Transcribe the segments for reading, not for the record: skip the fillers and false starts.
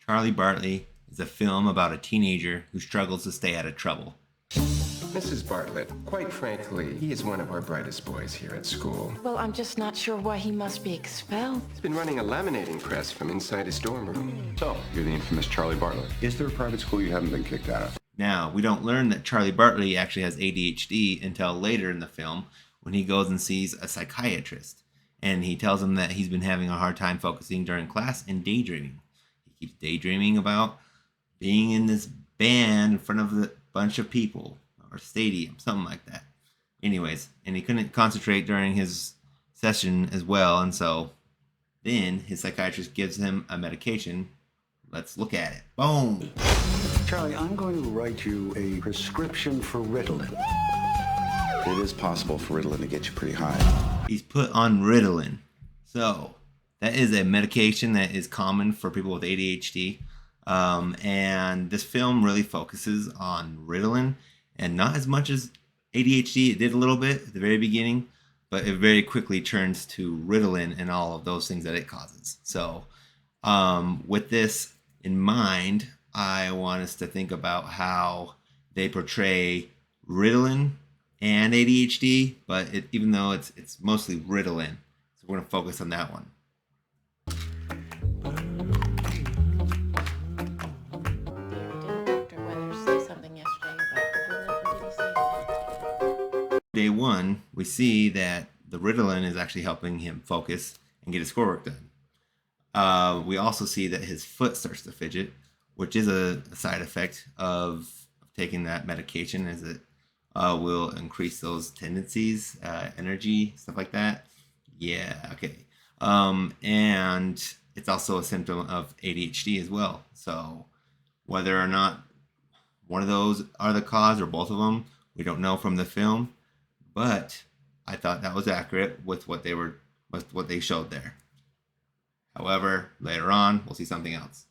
Charlie Bartlett is a film about a teenager who struggles to stay out of trouble. Mrs. Bartlett, quite frankly, he is one of our brightest boys here at school. Well, I'm just not sure why he must be expelled. He's been running a laminating press from inside his dorm room. So, you're the infamous Charlie Bartlett. Is there a private school you haven't been kicked out of? Now, we don't learn that Charlie Bartlett actually has ADHD until later in the film when he goes and sees a psychiatrist. And he tells him that he's been having a hard time focusing during class and daydreaming. He keeps daydreaming about being in this band in front of a bunch of people or stadium, something like that. Anyways, and he couldn't concentrate during his session as well. And so then his psychiatrist gives him a medication. Let's look at it. Boom. Charlie, I'm going to write you a prescription for Ritalin. It is possible for Ritalin to get you pretty high. He's put on Ritalin. So that is a medication that is common for people with ADHD. And this film really focuses on Ritalin and not as much as ADHD. It did a little bit at the very beginning, but it very quickly turns to Ritalin and all of those things that it causes. So with this in mind, I want us to think about how they portray Ritalin and ADHD, but even though it's mostly Ritalin, so we're going to focus on that one. Day one, we see that the Ritalin is actually helping him focus and get his schoolwork done. We also see that his foot starts to fidget, which is a side effect of taking that medication, as it will increase those tendencies, energy, stuff like that. Yeah, okay. And it's also a symptom of ADHD as well. So whether or not one of those are the cause or both of them, we don't know from the film. But I thought that was accurate with what they showed there. However, later on, we'll see something else.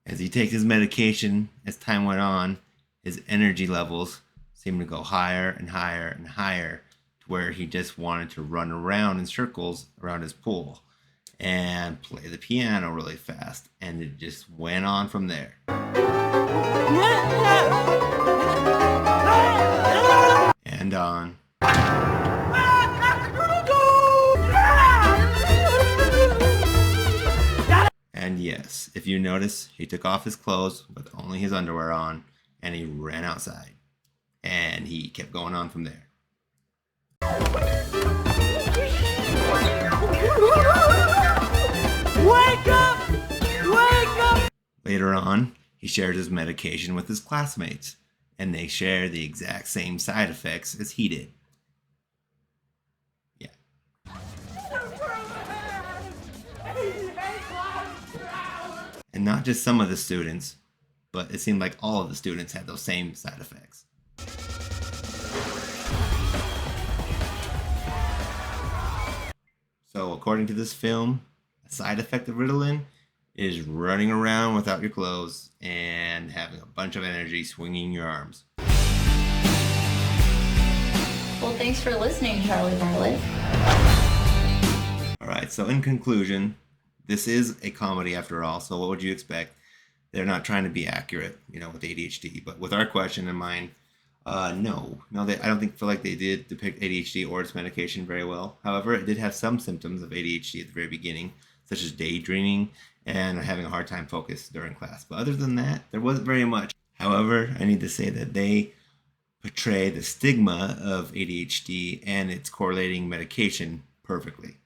As he takes his medication, as time went on, his energy levels seemed to go higher and higher and higher, to where he just wanted to run around in circles around his pool and play the piano really fast, and it just went on from there. And on. And yes, if you notice, he took off his clothes with only his underwear on, and he ran outside, and he kept going on from there. Wake up! Wake up! Later on, he shared his medication with his classmates, and they share the exact same side effects as he did. Yeah. And not just some of the students, but it seemed like all of the students had those same side effects. So according to this film, a side effect of Ritalin is running around without your clothes and having a bunch of energy swinging your arms. Well, thanks for listening, Charlie Bartlett. Alright, so in conclusion, this is a comedy after all, so what would you expect? They're not trying to be accurate, with ADHD, but with our question in mind, I don't feel like they did depict ADHD or its medication very well. However, it did have some symptoms of ADHD at the very beginning, such as daydreaming and having a hard time focus during class. But other than that, there wasn't very much. However, I need to say that they portray the stigma of ADHD and its correlating medication perfectly.